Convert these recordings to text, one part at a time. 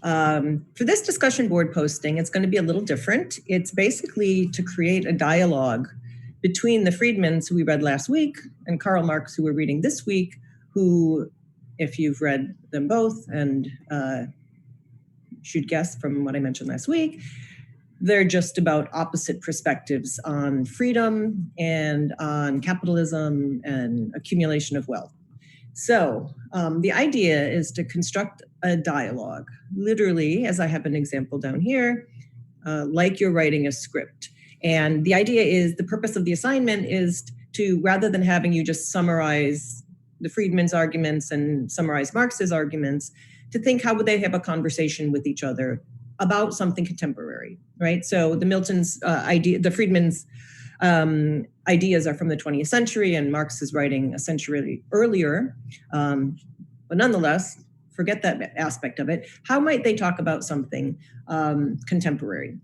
For this discussion board posting, it's going to be a little different. It's basically to create a dialogue between the Friedmans, who we read last week, and Karl Marx, who we're reading this week, who, if you've read them both and should guess from what I mentioned last week, they're just about opposite perspectives on freedom and on capitalism and accumulation of wealth. So the idea is to construct a dialogue, literally, as I have an example down here, like you're writing a script. And the idea is, the purpose of the assignment is to, rather than having you just summarize the Friedman's arguments and summarize Marx's arguments, to think how would they have a conversation with each other about something contemporary, right? So the Friedman's ideas are from the 20th century, and Marx is writing a century earlier. But nonetheless, forget that aspect of it. How might they talk about something contemporary?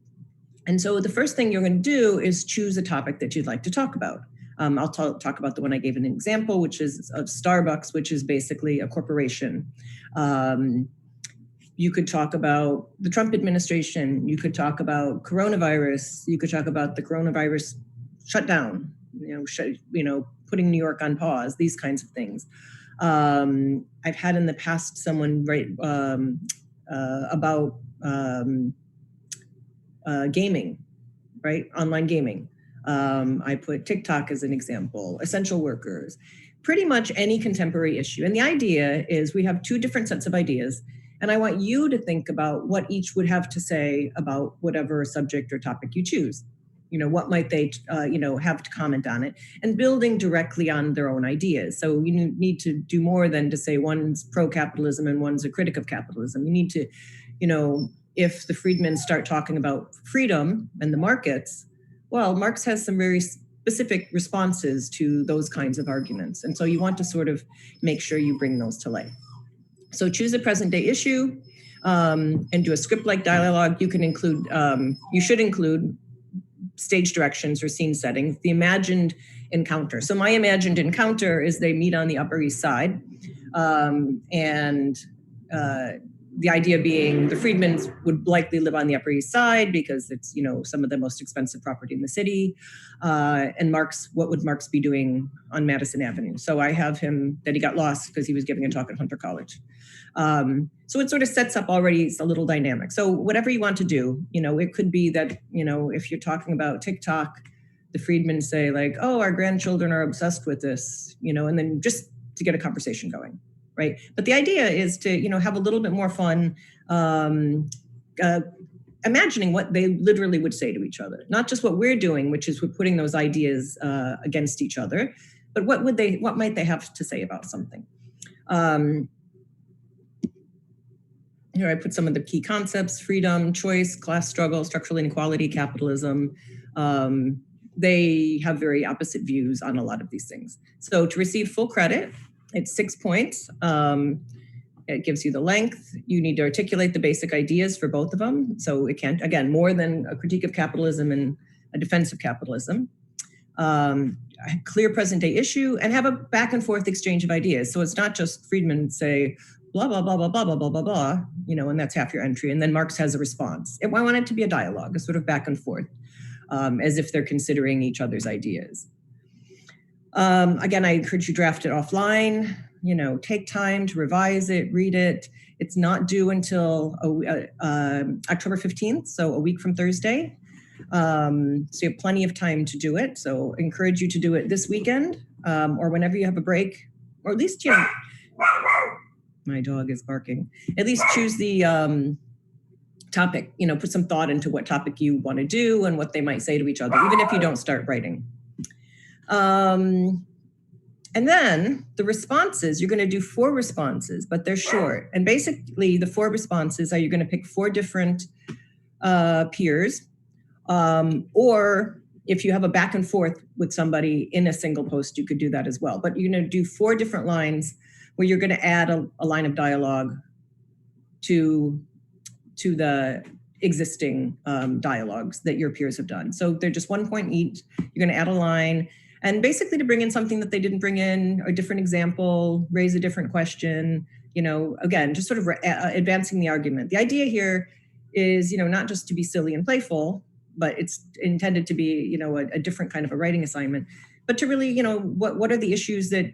And so the first thing you're going to do is choose a topic that you'd like to talk about. I'll talk about the one I gave an example, which is of Starbucks, which is basically a corporation. You could talk about the Trump administration. You could talk about coronavirus. You could talk about the coronavirus shutdown, putting New York on pause, these kinds of things. I've had in the past someone write about gaming, right? Online gaming. I put TikTok as an example, essential workers, pretty much any contemporary issue. And the idea is we have two different sets of ideas, and I want you to think about what each would have to say about whatever subject or topic you choose. What might they, have to comment on it, and building directly on their own ideas. So you need to do more than to say one's pro-capitalism and one's a critic of capitalism. You need to, if the Friedmans start talking about freedom and the markets, well, Marx has some very specific responses to those kinds of arguments. And so you want to sort of make sure you bring those to life. So choose a present day issue and do a script-like dialogue. You should include stage directions or scene settings, the imagined encounter. So my imagined encounter is they meet on the Upper East Side, and the idea being the Friedmans would likely live on the Upper East Side because it's, some of the most expensive property in the city. And Marx, what would Marx be doing on Madison Avenue? So I have him that he got lost because he was giving a talk at Hunter College. So it sort of sets up already a little dynamic. So whatever you want to do, it could be that, if you're talking about TikTok, the Friedmans say like, oh, our grandchildren are obsessed with this, and then just to get a conversation going. Right. But the idea is to, have a little bit more fun imagining what they literally would say to each other, not just what we're doing, which is we're putting those ideas against each other, but what might they have to say about something? Here I put some of the key concepts: freedom, choice, class struggle, structural inequality, capitalism. They have very opposite views on a lot of these things. So to receive full credit, it's 6 points. It gives you the length. You need to articulate the basic ideas for both of them. So it can't, again, more than a critique of capitalism and a defense of capitalism. A clear present day issue, and have a back and forth exchange of ideas. So it's not just Friedman say, blah, blah, blah, blah, blah, blah, blah, blah, blah, and that's half your entry. And then Marx has a response. I want it to be a dialogue, a sort of back and forth, as if they're considering each other's ideas. Again, I encourage you to draft it offline, take time to revise it, read it. It's not due until October 15th, so a week from Thursday. So you have plenty of time to do it. So I encourage you to do it this weekend or whenever you have a break, or at least, my dog is barking. At least choose the topic, put some thought into what topic you want to do and what they might say to each other, even if you don't start writing. And then the responses, you're going to do 4 responses, but they're short. And basically the 4 responses are, you're going to pick 4 different peers, or if you have a back and forth with somebody in a single post, you could do that as well. But you're going to do 4 different lines where you're going to add a line of dialogue to the existing dialogues that your peers have done. So they're just 1 point each. You're going to add a line, and basically to bring in something that they didn't bring in, a different example, raise a different question, again, just sort of advancing the argument. The idea here is, not just to be silly and playful, but it's intended to be, a different kind of a writing assignment, but to really, what are the issues that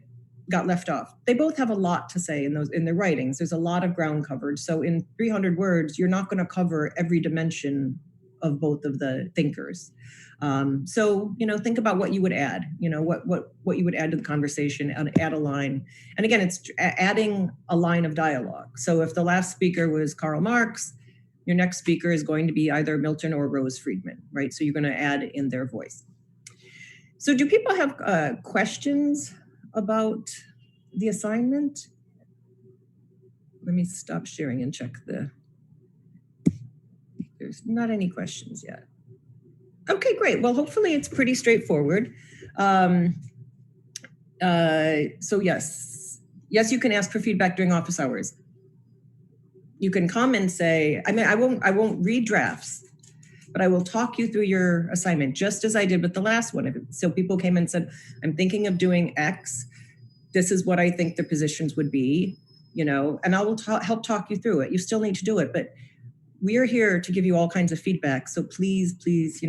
got left off? They both have a lot to say in their writings. There's a lot of ground covered. So in 300 words, you're not going to cover every dimension of both of the thinkers. So, think about what you would add, what you would add to the conversation, and add a line. And again, it's adding a line of dialogue. So if the last speaker was Karl Marx, your next speaker is going to be either Milton or Rose Friedman, right? So you're going to add in their voice. So do people have questions about the assignment? Let me stop sharing and check there's not any questions yet. Okay, great. Well, hopefully it's pretty straightforward. So yes, you can ask for feedback during office hours. You can come and say, I won't read drafts, but I will talk you through your assignment, just as I did with the last one. So people came and said, I'm thinking of doing X. This is what I think the positions would be, and I will help talk you through it. You still need to do it, but we are here to give you all kinds of feedback. So please, take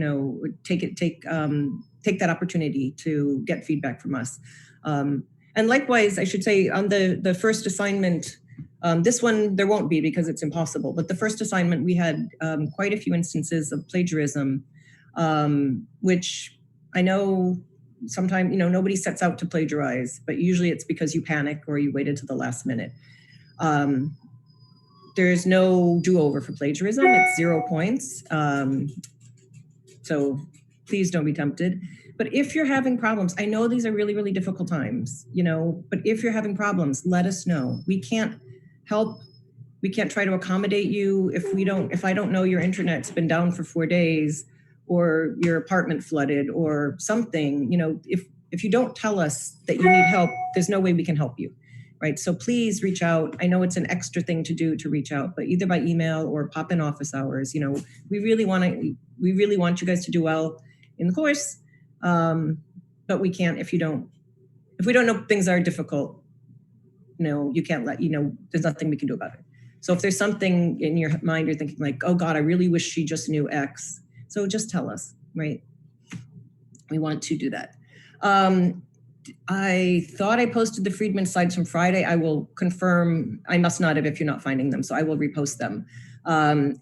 that opportunity to get feedback from us. And likewise, I should say on the first assignment, this one there won't be because it's impossible. But the first assignment, we had quite a few instances of plagiarism, which I know sometimes, nobody sets out to plagiarize, but usually it's because you panic or you waited to the last minute. There's no do-over for plagiarism. It's 0 points. So please don't be tempted. But if you're having problems, I know these are really, really difficult times, but if you're having problems, let us know. We can't help. We can't try to accommodate you if I don't know your internet's been down for 4 days or your apartment flooded or something, if you don't tell us that you need help, there's no way we can help you. Right. So please reach out. I know it's an extra thing to do to reach out, but either by email or pop in office hours. We really want you guys to do well in the course. But we can't if we don't know things are difficult. You can't there's nothing we can do about it. So if there's something in your mind you're thinking like, oh God, I really wish she just knew X. So just tell us, right? We want to do that. I thought I posted the Friedman slides from Friday. I will confirm. I must not have if you're not finding them, so I will repost them. And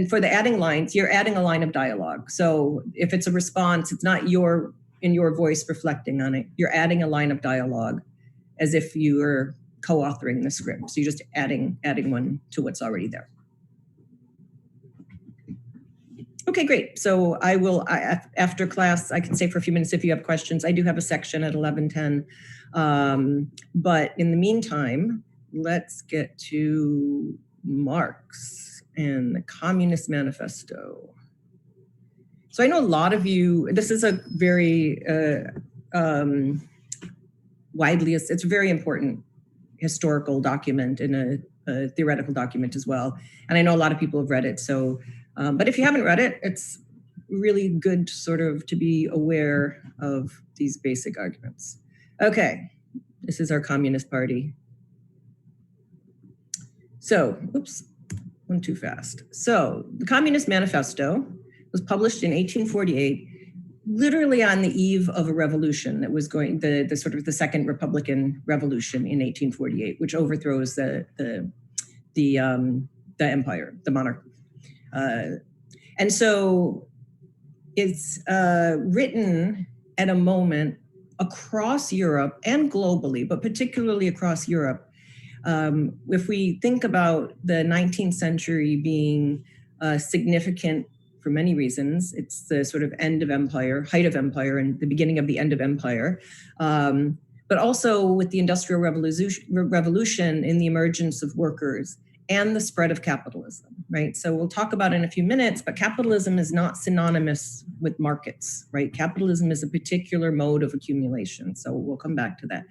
for the adding lines, you're adding a line of dialogue. So if it's a response, it's not in your voice reflecting on it. You're adding a line of dialogue as if you were co-authoring the script. So you're just adding one to what's already there. Okay, great. So I will, after class, I can stay for a few minutes if you have questions. I do have a section at 11:10. But in the meantime, let's get to Marx and the Communist Manifesto. So I know a lot of you, this is a very it's a very important historical document and a theoretical document as well. And I know a lot of people have read it. So, but if you haven't read it, it's really good sort of to be aware of these basic arguments. Okay, this is our Communist Party. So, oops, went too fast. So the Communist Manifesto was published in 1848, literally on the eve of a revolution that was going, the sort of the Second Republican Revolution in 1848, which overthrows the empire, the monarchy. And so it's written at a moment across Europe and globally, but particularly across Europe. If we think about the 19th century being significant for many reasons, it's the sort of end of empire, height of empire, and the beginning of the end of empire. But also with the Industrial Revolution in the emergence of workers and the spread of capitalism, right? So we'll talk about it in a few minutes, but capitalism is not synonymous with markets, right? Capitalism is a particular mode of accumulation. So we'll come back to that.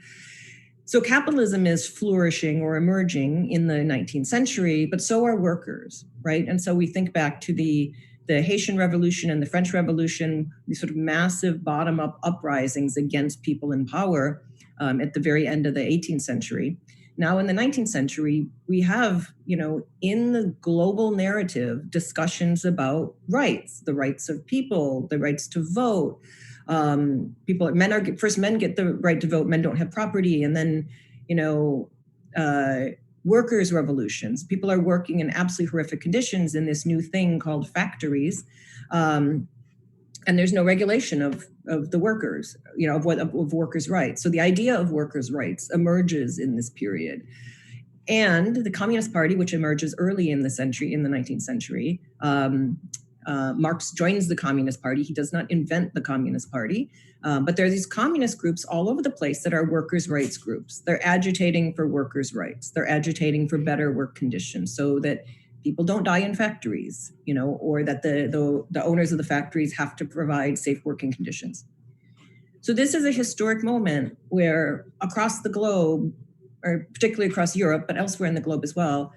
So capitalism is flourishing or emerging in the 19th century, but so are workers, right? And so we think back to the Haitian Revolution and the French Revolution, these sort of massive bottom-up uprisings against people in power at the very end of the 18th century. Now in the 19th century, we have, in the global narrative, discussions about rights, the rights of people, the rights to vote. Men get the right to vote, men don't have property. And then, workers' revolutions. People are working in absolutely horrific conditions in this new thing called factories. And there's no regulation of the workers, of workers' rights. So the idea of workers' rights emerges in this period. And the Communist Party, which emerges early in the 19th century, Marx joins the Communist Party. He does not invent the Communist Party, but there are these communist groups all over the place that are workers' rights groups. They're agitating for workers' rights. They're agitating for better work conditions so that people don't die in factories, or that the owners of the factories have to provide safe working conditions. So this is a historic moment where across the globe, or particularly across Europe, but elsewhere in the globe as well,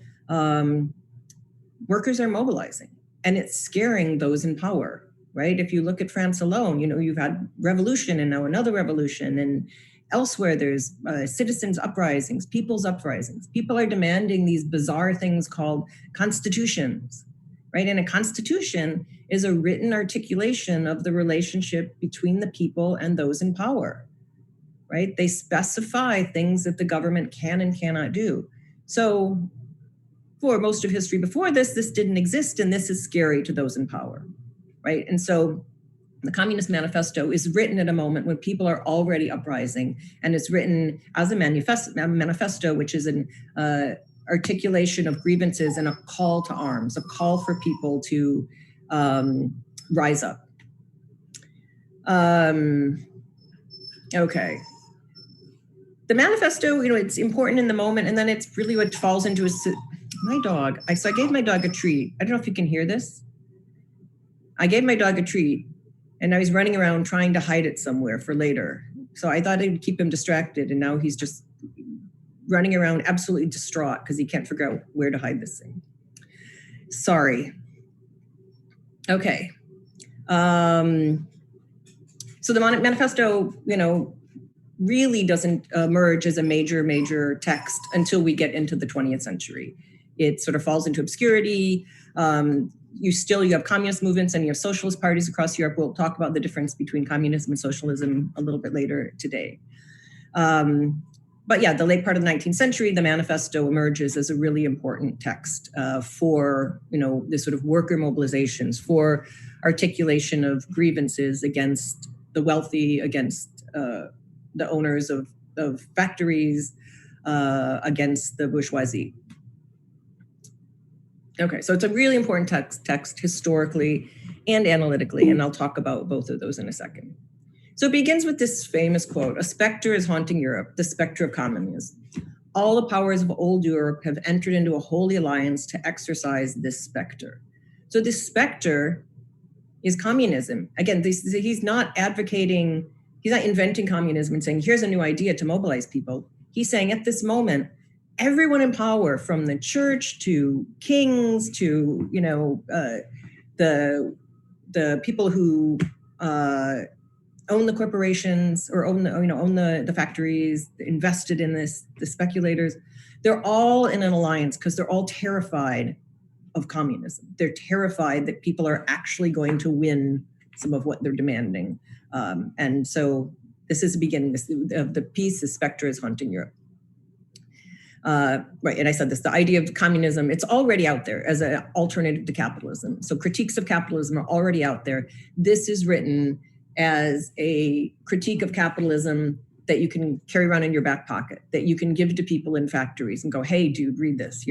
workers are mobilizing, and it's scaring those in power, right? If you look at France alone, you've had revolution and now another revolution, and elsewhere there's citizens' uprisings, people's uprisings. People are demanding these bizarre things called constitutions, right? And a constitution is a written articulation of the relationship between the people and those in power, right? They specify things that the government can and cannot do. So for most of history before this didn't exist, and this is scary to those in power, right? And so the Communist Manifesto is written at a moment when people are already uprising, and it's written as a manifesto, which is an articulation of grievances and a call to arms, a call for people to rise up. Okay. The manifesto, it's important in the moment, and then it's really what falls into my dog. So I gave my dog a treat. I don't know if you can hear this. I gave my dog a treat, and now he's running around trying to hide it somewhere for later. So I thought I'd keep him distracted, and now he's just running around absolutely distraught because he can't figure out where to hide this thing. Sorry. Okay. So the manifesto, really doesn't emerge as a major text until we get into the 20th century. It sort of falls into obscurity. You have communist movements and you have socialist parties across Europe. We'll talk about the difference between communism and socialism a little bit later today. But yeah, the late part of the 19th century, the manifesto emerges as a really important text for, this sort of worker mobilizations, for articulation of grievances against the wealthy, against the owners of factories, against the bourgeoisie. Okay, so it's a really important text historically and analytically, and I'll talk about both of those in a second. So it begins with this famous quote: "A specter is haunting Europe, the specter of communism. All the powers of old Europe have entered into a holy alliance to exorcise this specter." So this specter is communism. Again, he's not advocating, he's not inventing communism and saying, here's a new idea to mobilize people. He's saying at this moment, everyone in power, from the church to kings to the people who own the corporations or own the factories, invested in this, the speculators, they're all in an alliance because they're all terrified of communism. They're terrified that people are actually going to win some of what they're demanding. And so this is the beginning of the piece. The specter is haunting Europe. Right, and I said this, the idea of communism, it's already out there as an alternative to capitalism. So critiques of capitalism are already out there. This is written as a critique of capitalism that you can carry around in your back pocket, that you can give to people in factories and go, hey, dude, read this,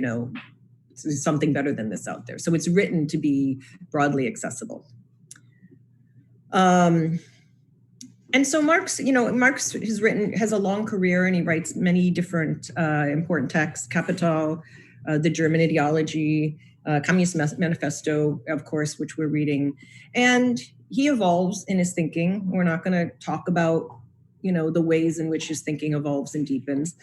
there's something better than this out there. So it's written to be broadly accessible. And so Marx has a long career, and he writes many different important texts: Capital, the German Ideology, Communist Manifesto, of course, which we're reading. And he evolves in his thinking. We're not going to talk about, the ways in which his thinking evolves and deepens.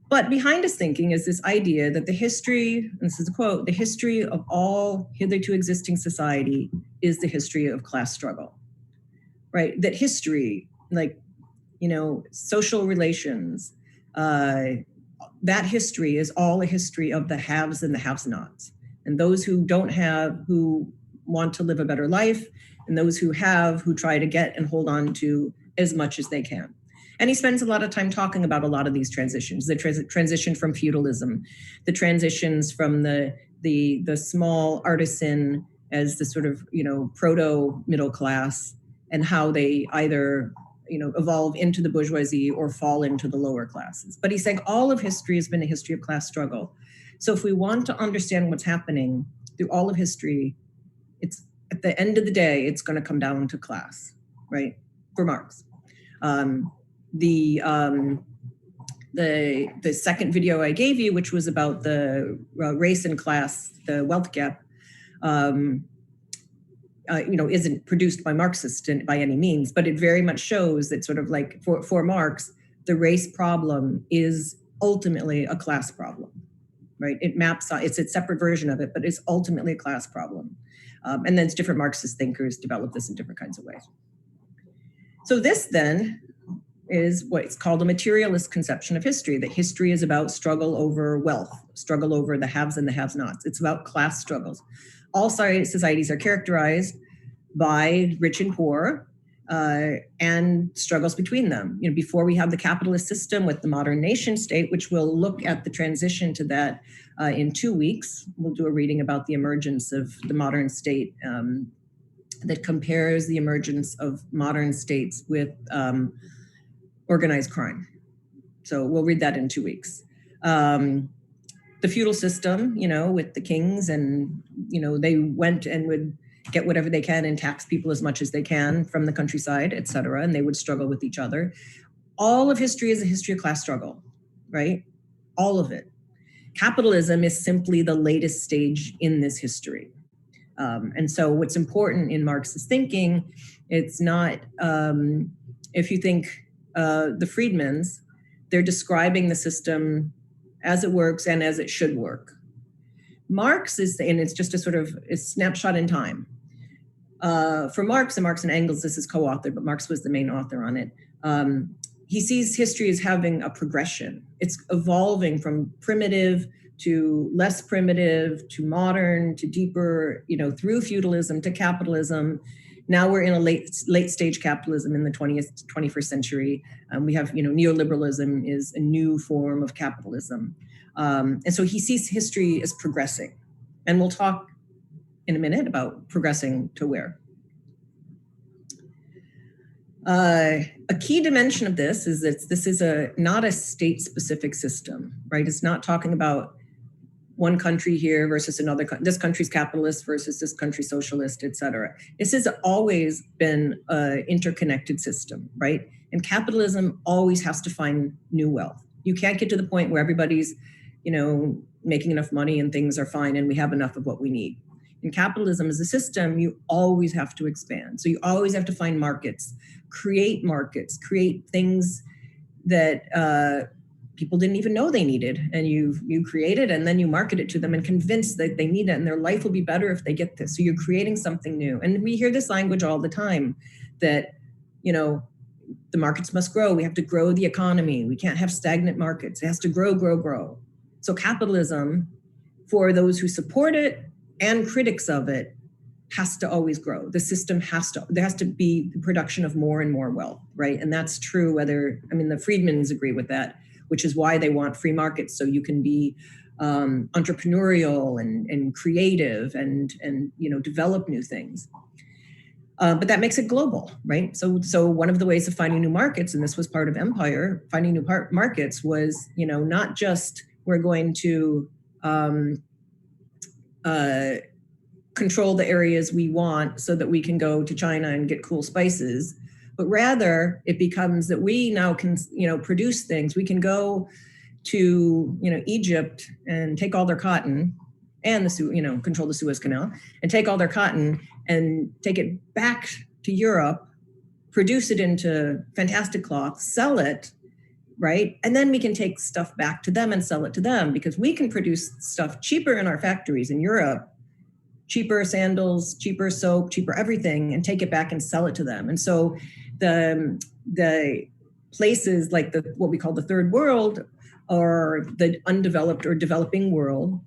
But behind his thinking is this idea that the history, and this is a quote, "the history of all hitherto existing society is the history of class struggle." Right? That history, social relations, that history is all a history of the haves and the have-nots. And those who don't have, who want to live a better life, and those who have, who try to get and hold on to as much as they can. And he spends a lot of time talking about a lot of these transitions, the transition from feudalism, the transitions from the small artisan as the sort of, proto middle class, and how they either, evolve into the bourgeoisie or fall into the lower classes. But he's saying all of history has been a history of class struggle. So if we want to understand what's happening through all of history, it's at the end of the day, it's going to come down to class, right? For Marx. The second video I gave you, which was about the race and class, the wealth gap, isn't produced by Marxists by any means, but it very much shows that sort of like for Marx, the race problem is ultimately a class problem, right? It maps on, it's a separate version of it, but it's ultimately a class problem. And then different Marxist thinkers develop this in different kinds of ways. So this then is what's called a materialist conception of history, that history is about struggle over wealth, struggle over the haves and the have-nots. It's about class struggles. All societies are characterized by rich and poor and struggles between them. Before we have the capitalist system with the modern nation state, which we'll look at the transition to that in 2 weeks. We'll do a reading about the emergence of the modern state that compares the emergence of modern states with organized crime. So we'll read that in 2 weeks. The feudal system, with the kings, and, they went and would get whatever they can and tax people as much as they can from the countryside, et cetera, and they would struggle with each other. All of history is a history of class struggle, right? All of it. Capitalism is simply the latest stage in this history. And so what's important in Marx's thinking, it's not, if you think the Friedmans, they're describing the system as it works and as it should work. Marx is, and it's just a sort of a snapshot in time. For Marx and Engels, this is co-authored, but Marx was the main author on it. He sees history as having a progression. It's evolving from primitive to less primitive to modern to deeper, through feudalism to capitalism. Now we're in a late stage capitalism in the 21st century. We have, neoliberalism is a new form of capitalism. And so he sees history as progressing. And we'll talk in a minute about progressing to where. A key dimension of this is that this is not a state-specific system, right? It's not talking about one country here versus another. This country's capitalist versus this country's socialist, et cetera. This has always been an interconnected system, right? And capitalism always has to find new wealth. You can't get to the point where everybody's, making enough money and things are fine and we have enough of what we need. In capitalism as a system, you always have to expand. So you always have to find markets, create things that people didn't even know they needed. And you create it and then you market it to them and convince that they need it and their life will be better if they get this. So you're creating something new. And we hear this language all the time that, the markets must grow. We have to grow the economy. We can't have stagnant markets. It has to grow, grow, grow. So capitalism, for those who support it and critics of it, has to always grow. The system there has to be the production of more and more wealth, right? And that's true the Friedmans agree with that, which is why they want free markets, so you can be entrepreneurial and creative and develop new things. But that makes it global, right? So one of the ways of finding new markets, and this was part of Empire, finding new markets was, not just we're going to control the areas we want so that we can go to China and get cool spices, but rather it becomes that we now can, produce things. We can go to, Egypt and take all their cotton and control the Suez Canal and take all their cotton and take it back to Europe, produce it into fantastic cloth, sell it, right? And then we can take stuff back to them and sell it to them because we can produce stuff cheaper in our factories in Europe, cheaper sandals, cheaper soap, cheaper everything, and take it back and sell it to them. And so the places like what we call the third world or the undeveloped or developing world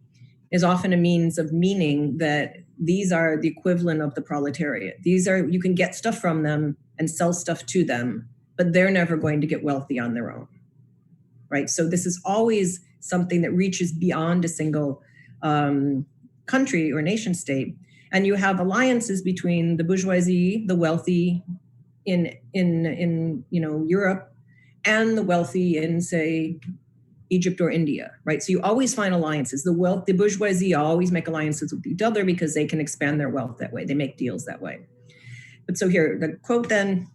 is often a means of meaning that these are the equivalent of the proletariat. These are, you can get stuff from them and sell stuff to them, but they're never going to get wealthy on their own, right? So this is always something that reaches beyond a single country or nation state. And you have alliances between the bourgeoisie, the wealthy in Europe, and the wealthy in, say, Egypt or India, right? So you always find alliances. The bourgeoisie always make alliances with each other because they can expand their wealth that way. They make deals that way. But so here, the quote then,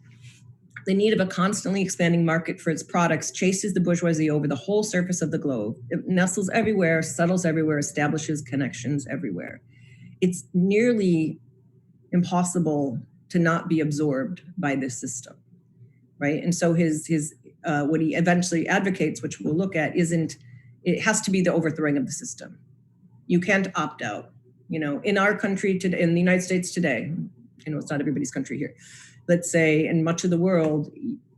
the need of a constantly expanding market for its products chases the bourgeoisie over the whole surface of the globe. It nestles everywhere, settles everywhere, establishes connections everywhere. It's nearly impossible to not be absorbed by this system, right? And so his what he eventually advocates, which we'll look at, it has to be the overthrowing of the system. You can't opt out. In our country today, in the United States today, it's not everybody's country here. Let's say in much of the world,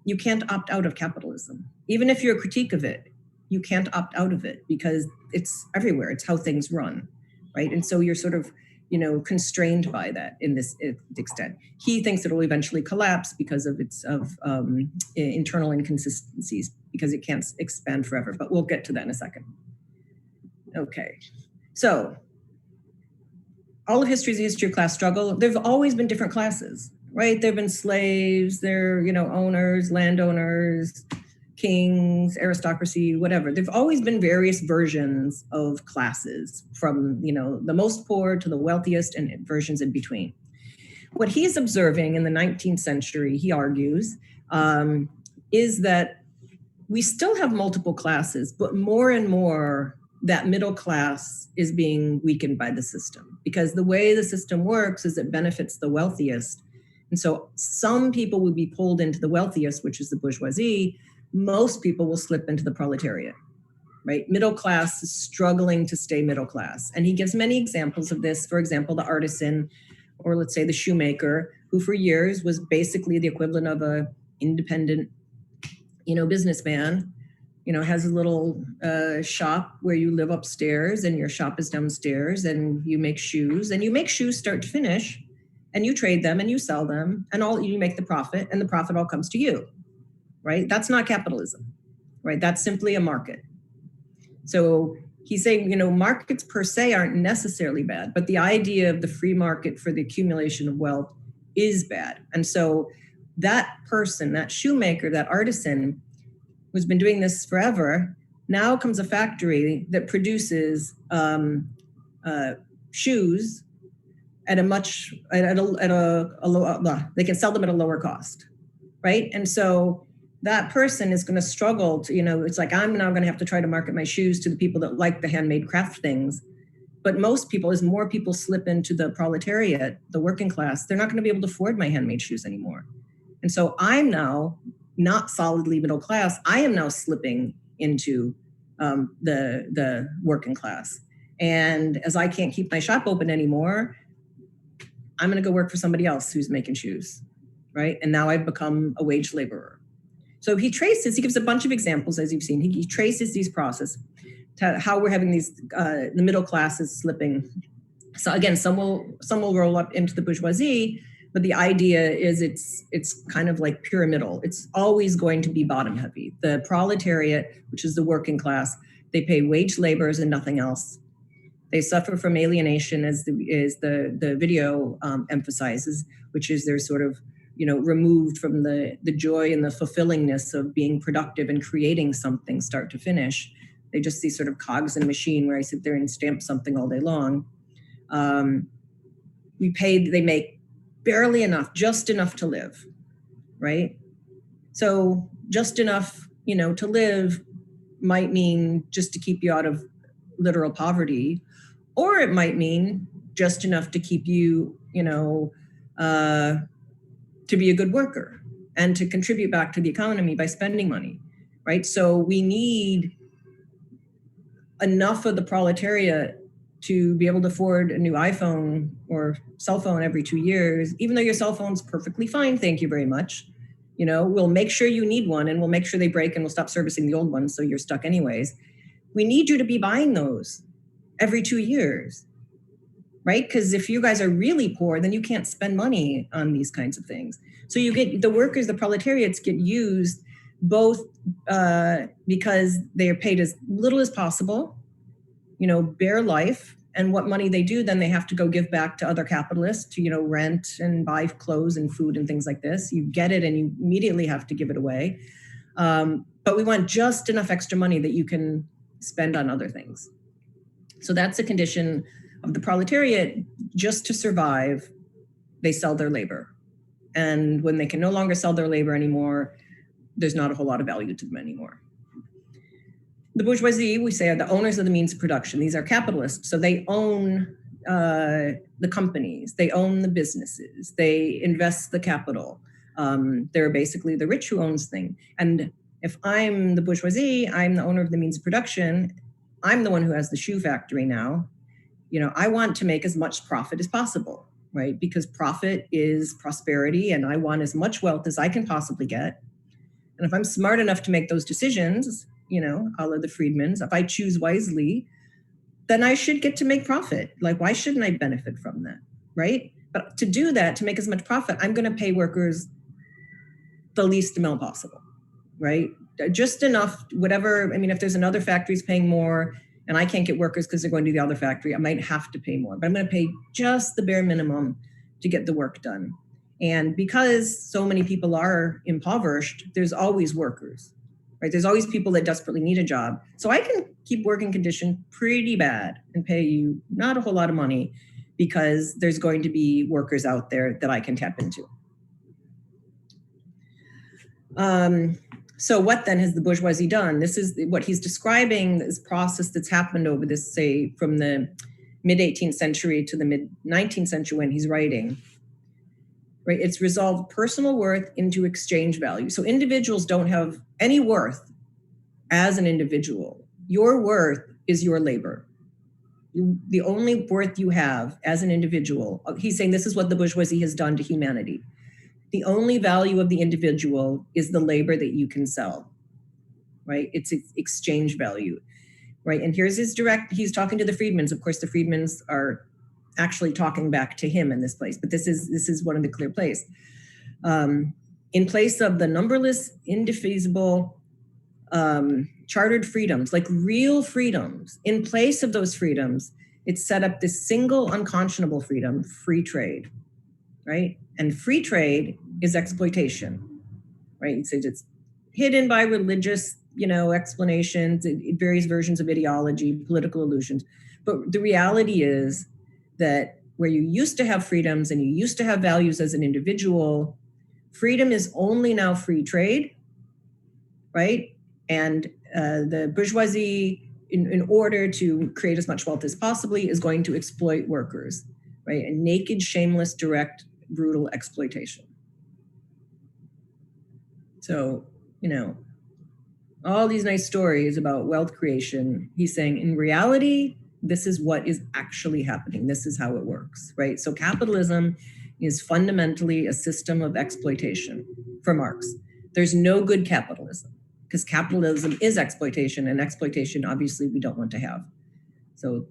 you can't opt out of capitalism. Even if you're a critique of it, you can't opt out of it because it's everywhere. It's how things run, right? And so you're sort of, constrained by that in this extent. He thinks it will eventually collapse because of its internal inconsistencies, because it can't expand forever. But we'll get to that in a second. Okay, so all of history is a history of class struggle. There've always been different classes, right? There've been slaves, there, owners, landowners, kings, aristocracy, whatever. There've always been various versions of classes, from, the most poor to the wealthiest, and versions in between. What he's observing in the 19th century, he argues, is that we still have multiple classes, but more and more that middle class is being weakened by the system, because the way the system works is it benefits the wealthiest. And so some people will be pulled into the wealthiest, which is the bourgeoisie. Most people will slip into the proletariat, right? Middle class is struggling to stay middle class. And he gives many examples of this. For example, the artisan, or let's say the shoemaker, who for years was basically the equivalent of a independent, businessman, has a little shop where you live upstairs and your shop is downstairs, and you make shoes, start to finish, and you trade them and you sell them, and you make the profit, and the profit all comes to you. Right? That's not capitalism, right? That's simply a market. So he's saying, markets per se aren't necessarily bad, but the idea of the free market for the accumulation of wealth is bad. And so that person, that shoemaker, that artisan who's been doing this forever, now comes a factory that produces shoes at a low, they can sell them at a lower cost, right? And so that person is going to struggle to, it's like, I'm now going to have to try to market my shoes to the people that like the handmade craft things. But most people, as more people slip into the proletariat, the working class, they're not going to be able to afford my handmade shoes anymore. And so I'm now not solidly middle class. I am now slipping into the working class. And as I can't keep my shop open anymore, I'm going to go work for somebody else who's making shoes, right? And now I've become a wage laborer. So he gives a bunch of examples, as you've seen. He traces these processes to how we're having these, the middle classes slipping. So again, some will roll up into the bourgeoisie, but the idea is it's kind of like pyramidal. It's always going to be bottom heavy. The proletariat, which is the working class, they pay wage laborers and nothing else. They suffer from alienation, as the video emphasizes, which is they're sort of removed from the joy and the fulfillingness of being productive and creating something start to finish. They just see sort of cogs in a machine where I sit there and stamp something all day long. They make barely enough, just enough to live, right? So just enough, to live might mean just to keep you out of literal poverty, or it might mean just enough to keep you, to be a good worker and to contribute back to the economy by spending money, right? So we need enough of the proletariat to be able to afford a new iPhone or cell phone every 2 years, even though your cell phone's perfectly fine, thank you very much. We'll make sure you need one, and we'll make sure they break, and we'll stop servicing the old ones so you're stuck anyways. We need you to be buying those every 2 years, right? Because if you guys are really poor, then you can't spend money on these kinds of things. So you get the workers, the proletariats get used both because they are paid as little as possible, bare life, and what money they do, then they have to go give back to other capitalists to, rent and buy clothes and food and things like this. You get it and you immediately have to give it away. But we want just enough extra money that you can spend on other things. So that's a condition of the proletariat. Just to survive, they sell their labor. And when they can no longer sell their labor anymore, there's not a whole lot of value to them anymore. The bourgeoisie, we say, are the owners of the means of production. These are capitalists, so they own the companies, they own the businesses, they invest the capital. They're basically the rich who owns things. And if I'm the bourgeoisie, I'm the owner of the means of production, I'm the one who has the shoe factory now. I want to make as much profit as possible, right? Because profit is prosperity, and I want as much wealth as I can possibly get. And if I'm smart enough to make those decisions, a la the Friedmans, if I choose wisely, then I should get to make profit. Like, why shouldn't I benefit from that, right? But to do that, to make as much profit, I'm going to pay workers the least amount possible, right? Just enough, whatever. I mean, if there's another factory's paying more and I can't get workers because they're going to the other factory, I might have to pay more, but I'm going to pay just the bare minimum to get the work done. And because so many people are impoverished, there's always workers, right? There's always people that desperately need a job. So I can keep working conditions pretty bad and pay you not a whole lot of money because there's going to be workers out there that I can tap into. So what then has the bourgeoisie done? This is what he's describing, this process that's happened over this, say, from the mid-18th century to the mid-19th century when he's writing. Right? It's resolved personal worth into exchange value. So individuals don't have any worth as an individual. Your worth is your labor. The only worth you have as an individual, he's saying this is what the bourgeoisie has done to humanity. The only value of the individual is the labor that you can sell, right? It's exchange value, right? And here's he's talking to the Friedmans. Of course, the Friedmans are actually talking back to him in this place, but this is one of the clear places. In place of the numberless, indefeasible, chartered freedoms, like real freedoms, in place of those freedoms, it's set up this single unconscionable freedom, free trade, right? And free trade is exploitation, right? It's hidden by religious, explanations, various versions of ideology, political illusions. But the reality is that where you used to have freedoms and you used to have values as an individual, freedom is only now free trade, right? And the bourgeoisie, in order to create as much wealth as possibly, is going to exploit workers, right? A naked, shameless, direct, brutal exploitation. So, all these nice stories about wealth creation, he's saying in reality, this is what is actually happening. This is how it works, right? So capitalism is fundamentally a system of exploitation for Marx. There's no good capitalism because capitalism is exploitation, and exploitation, obviously, we don't want to have. So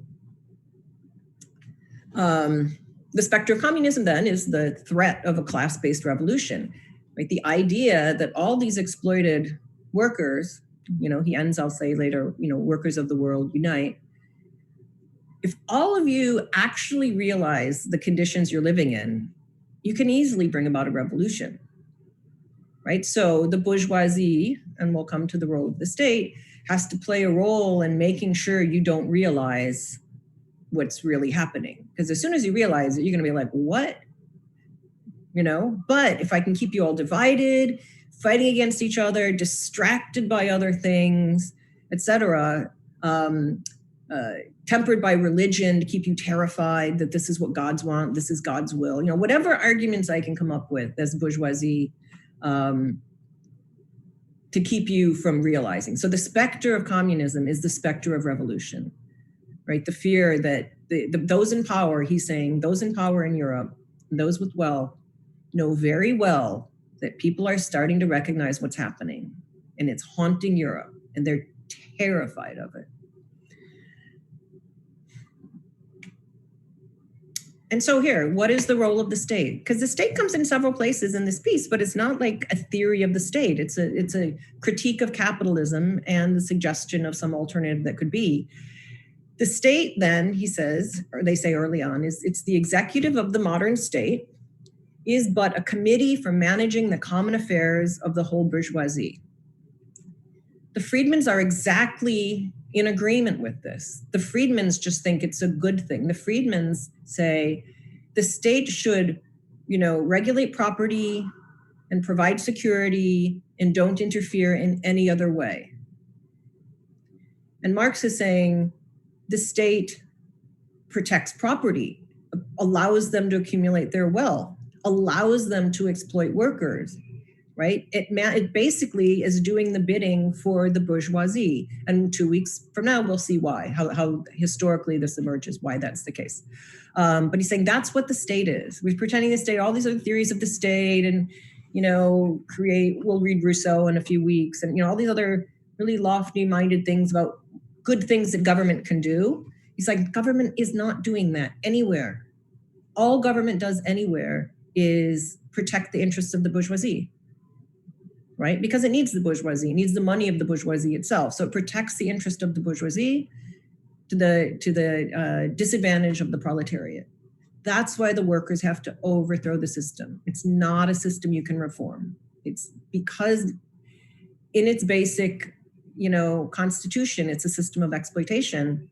the specter of communism then is the threat of a class-based revolution, right? The idea that all these exploited workers, he ends, I'll say later, workers of the world unite. If all of you actually realize the conditions you're living in, you can easily bring about a revolution, right? So the bourgeoisie, and we'll come to the role of the state, has to play a role in making sure you don't realize what's really happening. Because as soon as you realize it, you're going to be like, what? But if I can keep you all divided, fighting against each other, distracted by other things, etc., tempered by religion to keep you terrified that this is what God's want, this is God's will, whatever arguments I can come up with as bourgeoisie to keep you from realizing. So the specter of communism is the specter of revolution, right? The fear that those in power, he's saying, those in power in Europe, those with wealth, know very well that people are starting to recognize what's happening, and it's haunting Europe, and they're terrified of it. And so here, what is the role of the state? Because the state comes in several places in this piece, but it's not like a theory of the state. It's a critique of capitalism and the suggestion of some alternative that could be. The state then, he says, or they say early on, is it's the executive of the modern state, is but a committee for managing the common affairs of the whole bourgeoisie. The Friedmans are exactly in agreement with this. The Friedmans just think it's a good thing. The Friedmans say the state should, regulate property and provide security and don't interfere in any other way. And Marx is saying the state protects property, allows them to accumulate their wealth, allows them to exploit workers, right? It basically is doing the bidding for the bourgeoisie. And 2 weeks from now, we'll see why, how historically this emerges, why that's the case. But he's saying that's what the state is. We're pretending the state, all these other theories of the state and, we'll read Rousseau in a few weeks and, all these other really lofty minded things about good things that government can do. He's like, government is not doing that anywhere. All government does anywhere is protect the interests of the bourgeoisie. Right? Because it needs the bourgeoisie, it needs the money of the bourgeoisie itself. So it protects the interest of the bourgeoisie to the disadvantage of the proletariat. That's why the workers have to overthrow the system. It's not a system you can reform. It's because in its basic, constitution, it's a system of exploitation.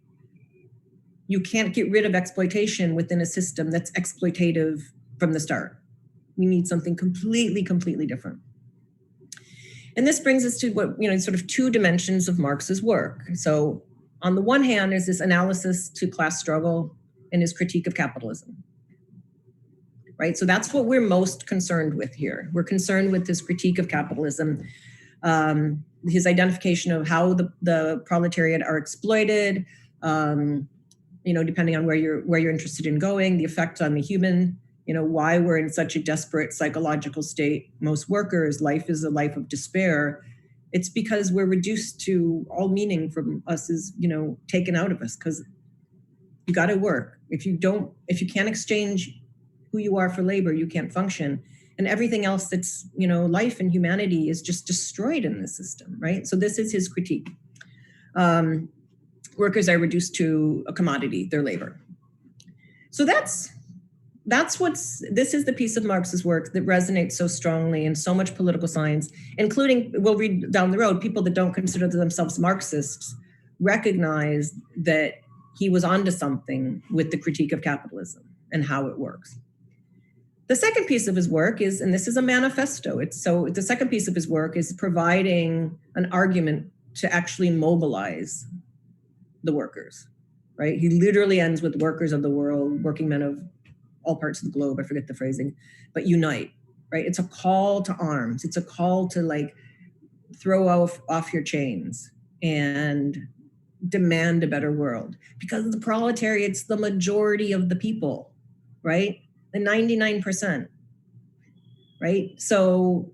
You can't get rid of exploitation within a system that's exploitative from the start. We need something completely, completely different. And this brings us to what, sort of two dimensions of Marx's work. So on the one hand, there's this analysis to class struggle and his critique of capitalism, right? So that's what we're most concerned with here. We're concerned with this critique of capitalism, his identification of how the proletariat are exploited, depending on where you're interested in going, the effect on the human, why we're in such a desperate psychological state. Most workers, life is a life of despair. It's because we're reduced to all meaning from us is, taken out of us because you got to work. If you can't exchange who you are for labor, you can't function. And everything else that's, life and humanity is just destroyed in this system, right? So this is his critique. Workers are reduced to a commodity, their labor. So this is the piece of Marx's work that resonates so strongly in so much political science, including, we'll read down the road, people that don't consider themselves Marxists recognize that he was onto something with the critique of capitalism and how it works. The second piece of his work is, and this is a manifesto, the second piece of his work is providing an argument to actually mobilize the workers, right? He literally ends with workers of the world, working men of all parts of the globe, I forget the phrasing, but unite, right? It's a call to arms. It's a call to throw off your chains and demand a better world, because the proletariat's the majority of the people, right? The 99%, right? So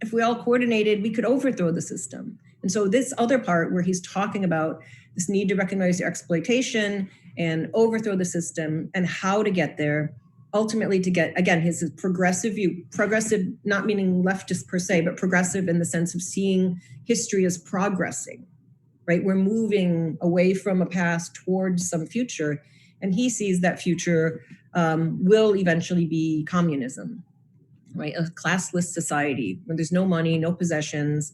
if we all coordinated, we could overthrow the system. And so this other part where he's talking about this need to recognize your exploitation and overthrow the system and how to get there, ultimately to get, again, his progressive view, progressive not meaning leftist per se, but progressive in the sense of seeing history as progressing, right? We're moving away from a past towards some future. And he sees that future will eventually be communism, right? A classless society where there's no money, no possessions,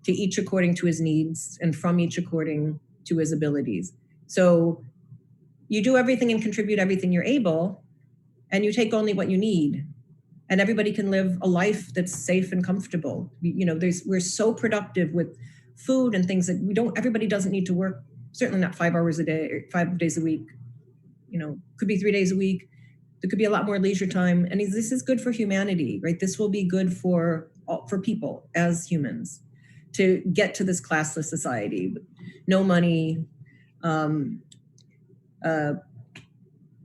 to each according to his needs and from each according to his abilities. So you do everything and contribute everything you're able, and you take only what you need, and everybody can live a life that's safe and comfortable. We're so productive with food and things that everybody doesn't need to work, certainly not 5 hours a day, or 5 days a week, could be 3 days a week. There could be a lot more leisure time. And this is good for humanity, right? This will be good for people as humans to get to this classless society. No money,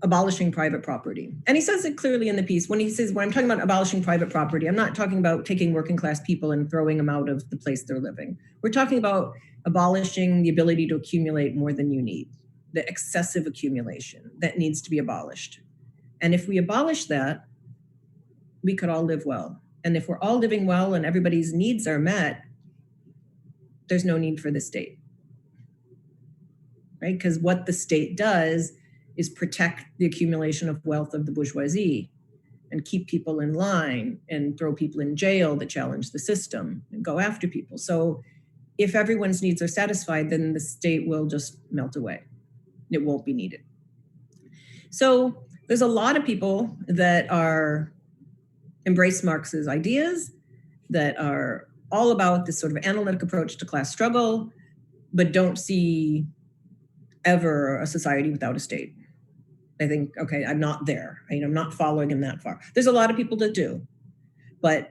abolishing private property. And he says it clearly in the piece. When I'm talking about abolishing private property, I'm not talking about taking working class people and throwing them out of the place they're living. We're talking about abolishing the ability to accumulate more than you need, the excessive accumulation that needs to be abolished. And if we abolish that, we could all live well. And if we're all living well and everybody's needs are met, there's no need for the state, right? Because what the state does is protect the accumulation of wealth of the bourgeoisie and keep people in line and throw people in jail that challenge the system and go after people. So if everyone's needs are satisfied, then the state will just melt away. It won't be needed. So there's a lot of people that embrace Marx's ideas, that are all about this sort of analytic approach to class struggle, but don't see ever a society without a state. I think, okay, I'm not there. I'm not following him that far. There's a lot of people that do. But,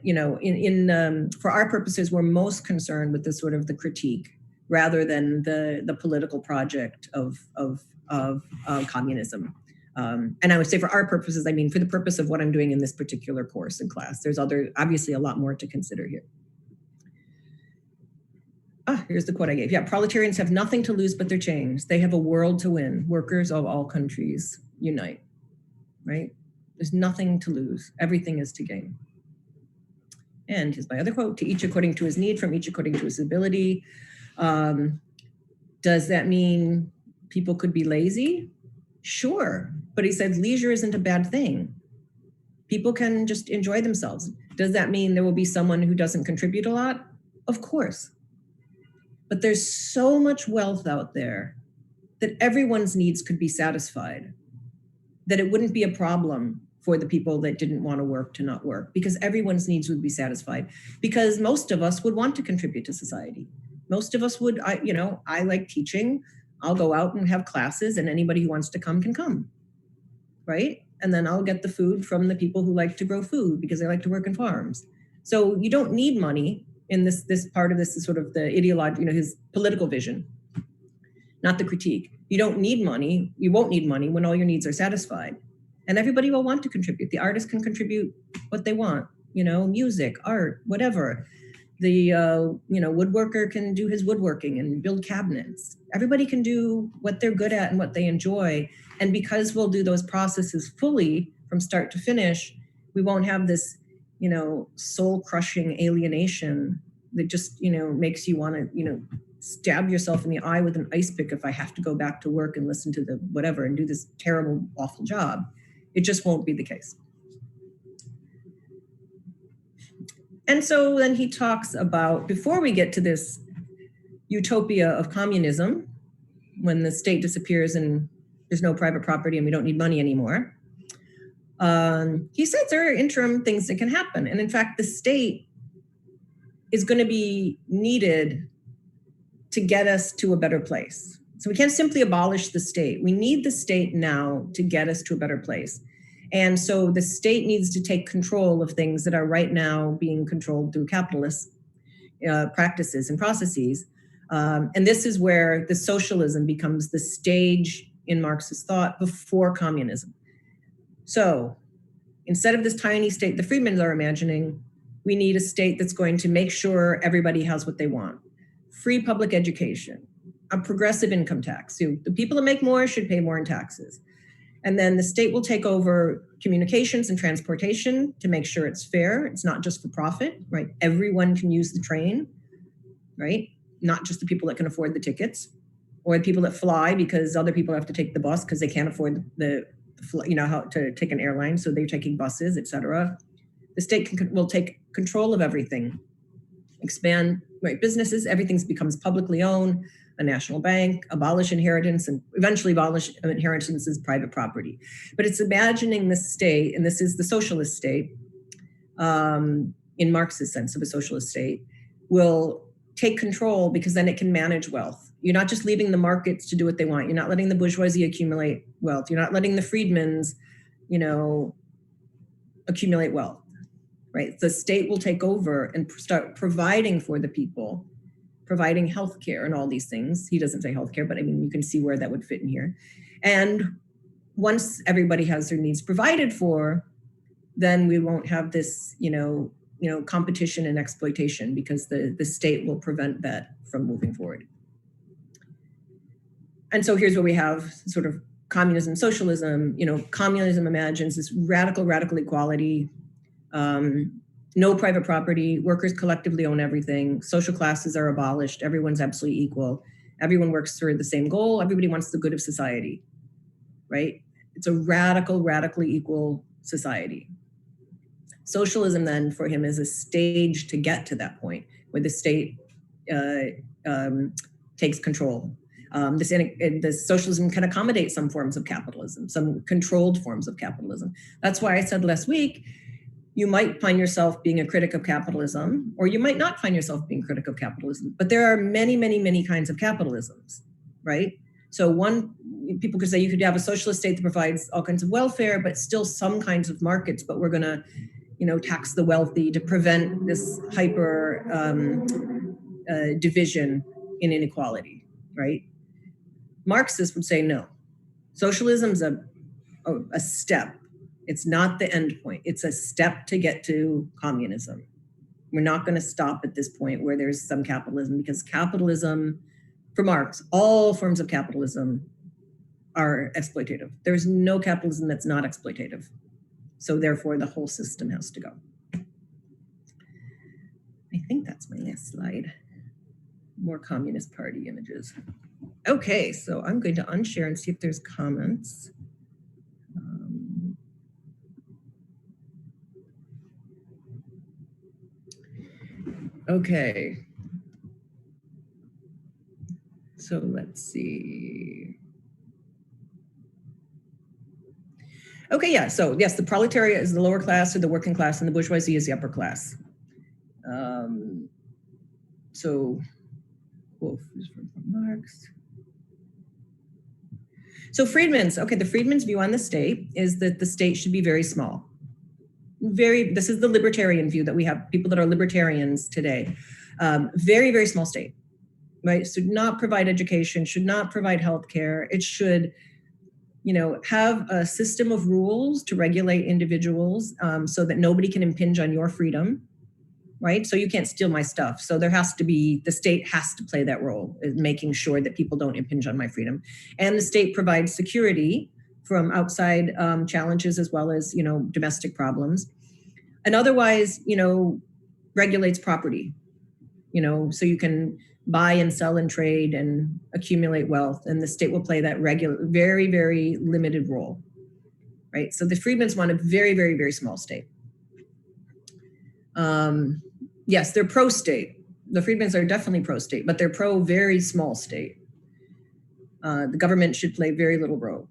for our purposes, we're most concerned with the sort of the critique rather than the political project of communism. And I would say for our purposes, for the purpose of what I'm doing in this particular course and class, there's obviously a lot more to consider here. Here's the quote I gave. Yeah, proletarians have nothing to lose but their chains. They have a world to win. Workers of all countries unite, right? There's nothing to lose. Everything is to gain. And here's my other quote, to each according to his need, from each according to his ability. Does that mean people could be lazy? Sure. But he said leisure isn't a bad thing. People can just enjoy themselves. Does that mean there will be someone who doesn't contribute a lot? Of course. But there's so much wealth out there that everyone's needs could be satisfied, that it wouldn't be a problem for the people that didn't want to work to not work, because everyone's needs would be satisfied, because most of us would want to contribute to society. Most of us would, I like teaching. I'll go out and have classes and anybody who wants to come can come, right? And then I'll get the food from the people who like to grow food because they like to work in farms. So you don't need money in this part of this is sort of the ideology, his political vision, not the critique. You don't need money. You won't need money when all your needs are satisfied. And everybody will want to contribute. The artist can contribute what they want, music, art, whatever. The, woodworker can do his woodworking and build cabinets. Everybody can do what they're good at and what they enjoy. And because we'll do those processes fully from start to finish, we won't have this, soul-crushing alienation that just, makes you want to, stab yourself in the eye with an ice pick if I have to go back to work and listen to the whatever and do this terrible, awful job. It just won't be the case. And so then he talks about, before we get to this utopia of communism, when the state disappears and there's no private property and we don't need money anymore, he says there are interim things that can happen. And in fact, the state is going to be needed to get us to a better place. So we can't simply abolish the state. We need the state now to get us to a better place. And so the state needs to take control of things that are right now being controlled through capitalist practices and processes. And this is where the socialism becomes the stage in Marxist thought before communism. So instead of this tiny state the Friedmans are imagining, we need a state that's going to make sure everybody has what they want. Free public education, a progressive income tax. So the people that make more should pay more in taxes. And then the state will take over communications and transportation to make sure it's fair. It's not just for profit, right? Everyone can use the train, right? Not just the people that can afford the tickets, or the people that fly because other people have to take the bus because they can't afford how to take an airline, so they're taking buses, etc. The state will take control of everything, expand businesses, everything becomes publicly owned, a national bank, abolish inheritance, and eventually abolish inheritance as private property. But it's imagining the state, and this is the socialist state, in Marx's sense of a socialist state, will take control because then it can manage wealth. You're not just leaving the markets to do what they want. You're not letting the bourgeoisie accumulate wealth. You're not letting the Friedmans, accumulate wealth, right? The state will take over and start providing for the people, providing healthcare and all these things. He doesn't say healthcare, but you can see where that would fit in here. And once everybody has their needs provided for, then we won't have this, competition and exploitation, because the state will prevent that from moving forward. And so here's where we have sort of communism, socialism. Communism imagines this radical equality, no private property, workers collectively own everything, social classes are abolished, everyone's absolutely equal, everyone works for the same goal, everybody wants the good of society, right? It's a radically equal society. Socialism then for him is a stage to get to that point where the state takes control. This socialism can accommodate some forms of capitalism, some controlled forms of capitalism. That's why I said last week, you might find yourself being a critic of capitalism, or you might not find yourself being a critic of capitalism, but there are many kinds of capitalisms, right? So people could say you could have a socialist state that provides all kinds of welfare, but still some kinds of markets, but we're gonna, tax the wealthy to prevent this hyper division in inequality, right? Marxists would say no. Socialism's a step. It's not the end point. It's a step to get to communism. We're not going to stop at this point where there's some capitalism, because capitalism, for Marx, all forms of capitalism are exploitative. There's no capitalism that's not exploitative. So therefore, the whole system has to go. I think that's my last slide. More Communist Party images. Okay, so I'm going to unshare and see if there's comments. Okay. So let's see. Okay, yeah, so yes, the proletariat is the lower class or the working class, and the bourgeoisie is the upper class. So Wolf is from Marx. So Friedman's view on the state is that the state should be very small. This is the libertarian view that we have, people that are libertarians today. Very small state, right? Should not provide education, should not provide healthcare. It should, have a system of rules to regulate individuals so that nobody can impinge on your freedom, right? So you can't steal my stuff. So the state has to play that role in making sure that people don't impinge on my freedom. And the state provides security from outside challenges as well as, domestic problems. And otherwise, regulates property, so you can buy and sell and trade and accumulate wealth. And the state will play that very limited role, right? So the Friedmans want a very small state. Yes, they're pro-state. The Friedmans are definitely pro-state, but they're pro-very small state. The government should play very little role.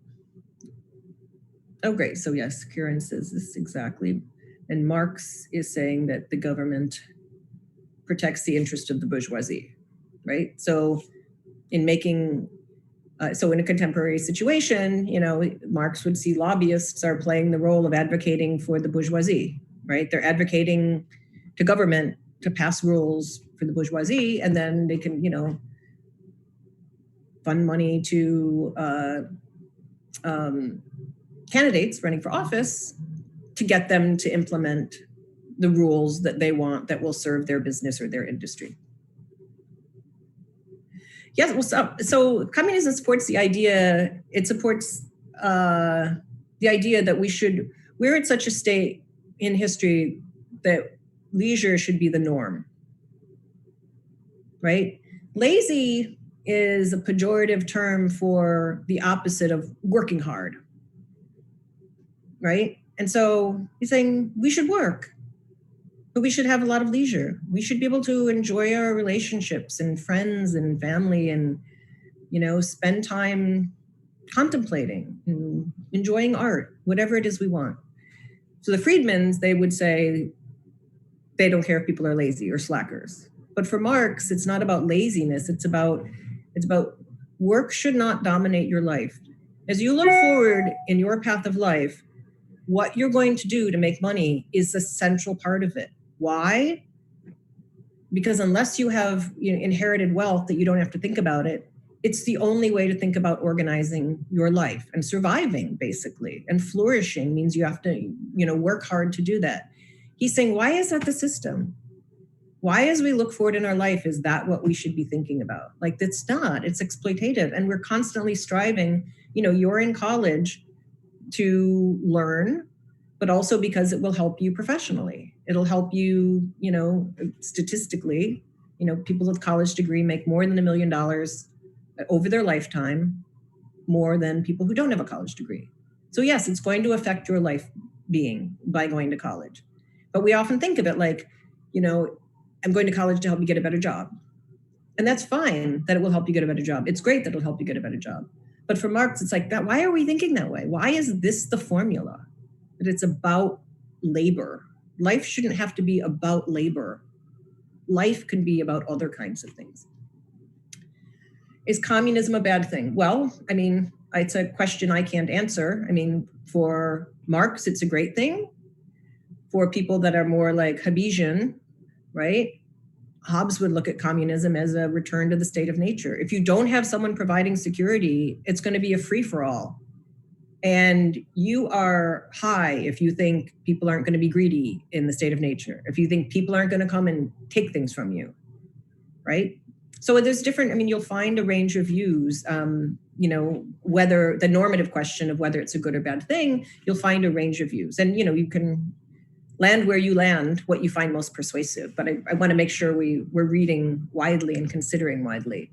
Oh, great. So yes, Kieran says this exactly. And Marx is saying that the government protects the interest of the bourgeoisie, right? So in a contemporary situation, Marx would see lobbyists are playing the role of advocating for the bourgeoisie, right? They're advocating to government to pass rules for the bourgeoisie, and then they can, fund money to candidates running for office to get them to implement the rules that they want that will serve their business or their industry. Yes, well, so communism supports the idea, it supports the idea that we're in such a state in history that leisure should be the norm, right? Lazy is a pejorative term for the opposite of working hard, right? And so he's saying we should work, but we should have a lot of leisure. We should be able to enjoy our relationships and friends and family and, spend time contemplating and enjoying art, whatever it is we want. So the Friedmans, they would say they don't care if people are lazy or slackers. But for Marx, it's not about laziness. It's about work should not dominate your life. As you look forward in your path of life, what you're going to do to make money is a central part of it. Why? Because unless you have inherited wealth that you don't have to think about it, it's the only way to think about organizing your life and surviving, basically. And flourishing means you have to, work hard to do that. He's saying, why is that the system? Why, as we look forward in our life, is that what we should be thinking about? Like, it's not, it's exploitative. And we're constantly striving, you're in college to learn, but also because it will help you professionally. It'll help you, statistically, people with college degree make more than $1 million over their lifetime, more than people who don't have a college degree. So yes, it's going to affect your life being by going to college. But we often think of it like, I'm going to college to help you get a better job. And that's fine that it will help you get a better job. It's great that it'll help you get a better job. But for Marx, it's like that. Why are we thinking that way? Why is this the formula? That it's about labor. Life shouldn't have to be about labor. Life can be about other kinds of things. Is communism a bad thing? Well, it's a question I can't answer. For Marx, it's a great thing. For people that are more like Hobbesian, right? Hobbes would look at communism as a return to the state of nature. If you don't have someone providing security, it's going to be a free-for-all. And you are high if you think people aren't going to be greedy in the state of nature, if you think people aren't going to come and take things from you, right? So there's different, you'll find a range of views, whether the normative question of whether it's a good or bad thing, you'll find a range of views. And, you can land where you land, what you find most persuasive. But I want to make sure we're reading widely and considering widely.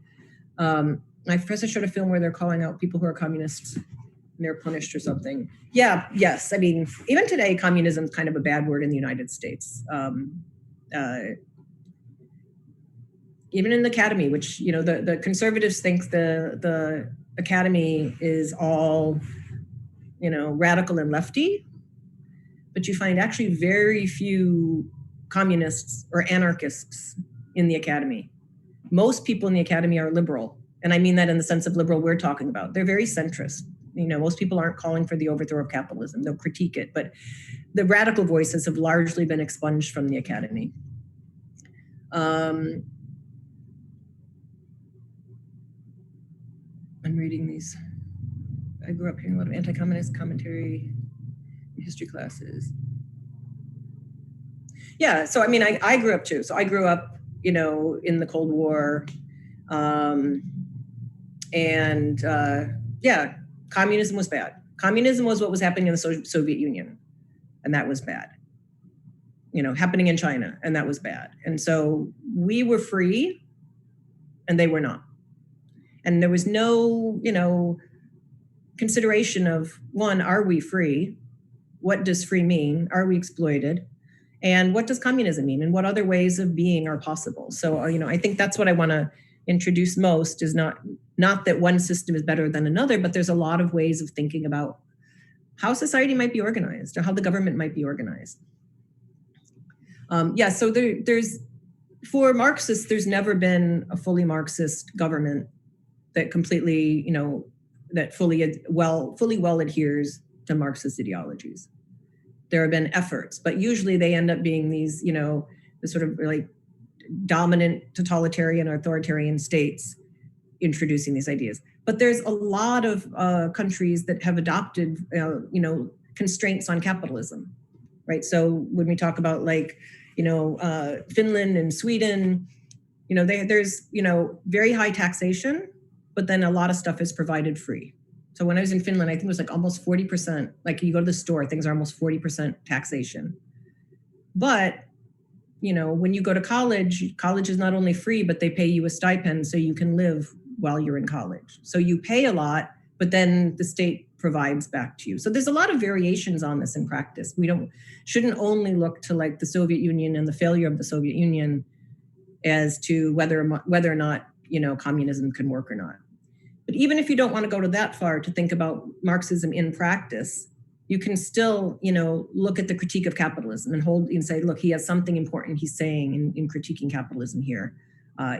I first I showed a film where they're calling out people who are communists and they're punished or something. Yeah, yes. Even today, communism is kind of a bad word in the United States. Even in the academy, which, the conservatives think the academy is all, radical and lefty. But you find actually very few communists or anarchists in the academy. Most people in the academy are liberal. And I mean that in the sense of liberal we're talking about. They're very centrist. Most people aren't calling for the overthrow of capitalism. They'll critique it. But the radical voices have largely been expunged from the academy. I'm reading these. I grew up hearing a lot of anti-communist commentary in history classes. Yeah, so I grew up too. So I grew up, in the Cold War. Communism was bad. Communism was what was happening in the Soviet Union, and that was bad. Happening in China, and that was bad. And so we were free, and they were not. And there was no, consideration of, one, are we free? What does free mean? Are we exploited? And what does communism mean? And what other ways of being are possible? So, I think that's what I want to introduce most, is not that one system is better than another, but there's a lot of ways of thinking about how society might be organized or how the government might be organized. So there's, for Marxists, there's never been a fully Marxist government that completely, that fully well adheres to Marxist ideologies. There have been efforts, but usually they end up being these, the sort of like dominant totalitarian or authoritarian states introducing these ideas. But there's a lot of countries that have adopted, constraints on capitalism, right? So when we talk about Finland and Sweden, there's, very high taxation, but then a lot of stuff is provided free. So when I was in Finland, I think it was almost 40%. Like you go to the store, things are almost 40% taxation. But, when you go to college is not only free, but they pay you a stipend so you can live while you're in college. So you pay a lot, but then the state provides back to you. So there's a lot of variations on this in practice. We shouldn't only look to the Soviet Union and the failure of the Soviet Union as to whether or not, communism can work or not. But even if you don't want to go to that far to think about Marxism in practice, you can still, look at the critique of capitalism and say, look, he has something important he's saying in critiquing capitalism here.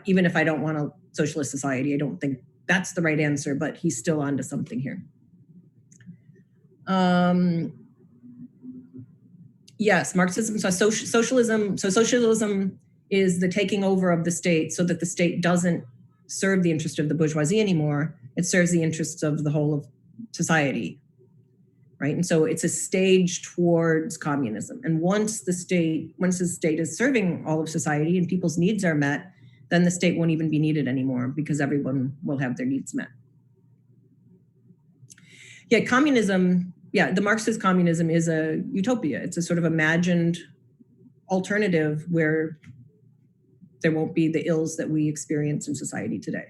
Even if I don't want a socialist society, I don't think that's the right answer, but he's still onto something here. Yes, Marxism, socialism is the taking over of the state so that the state doesn't serve the interest of the bourgeoisie anymore. It serves the interests of the whole of society, right? And so it's a stage towards communism. And once the state is serving all of society and people's needs are met, then the state won't even be needed anymore because everyone will have their needs met. Yeah, communism, the Marxist communism is a utopia. It's a sort of imagined alternative where there won't be the ills that we experience in society today.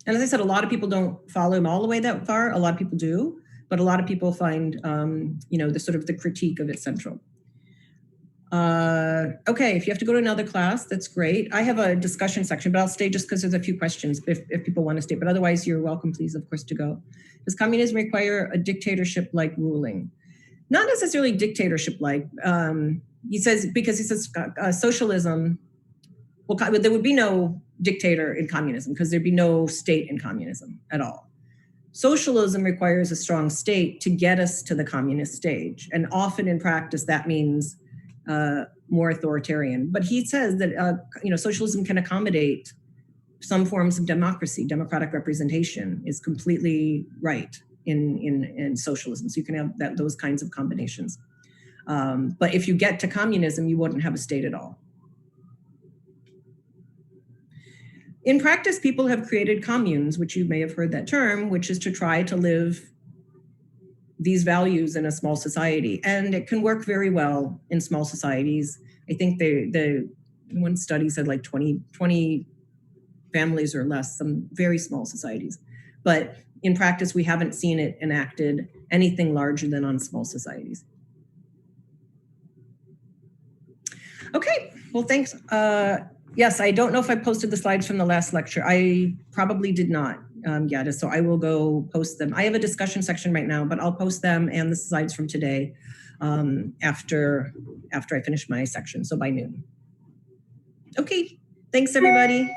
And as I said, a lot of people don't follow him all the way that far. A lot of people do, but a lot of people find, the sort of the critique of it central. Okay, if you have to go to another class, that's great. I have a discussion section, but I'll stay just because there's a few questions if people want to stay. But otherwise, you're welcome, please, of course, to go. Does communism require a dictatorship-like ruling? Not necessarily dictatorship-like. He says socialism, well, there would be no dictator in communism because there'd be no state in communism at all. Socialism requires a strong state to get us to the communist stage. And often in practice, that means more authoritarian. But he says that socialism can accommodate some forms of democracy. Democratic representation is completely right in socialism. So you can have those kinds of combinations. But if you get to communism, you wouldn't have a state at all. In practice, people have created communes, which you may have heard that term, which is to try to live these values in a small society. And it can work very well in small societies. I think the one study said like 20 families or less, some very small societies. But in practice, we haven't seen it enacted anything larger than on small societies. Okay, well, thanks. Yes, I don't know if I posted the slides from the last lecture. I probably did not yet, so I will go post them. I have a discussion section right now, but I'll post them and the slides from today after I finish my section, so by noon. Okay, thanks everybody.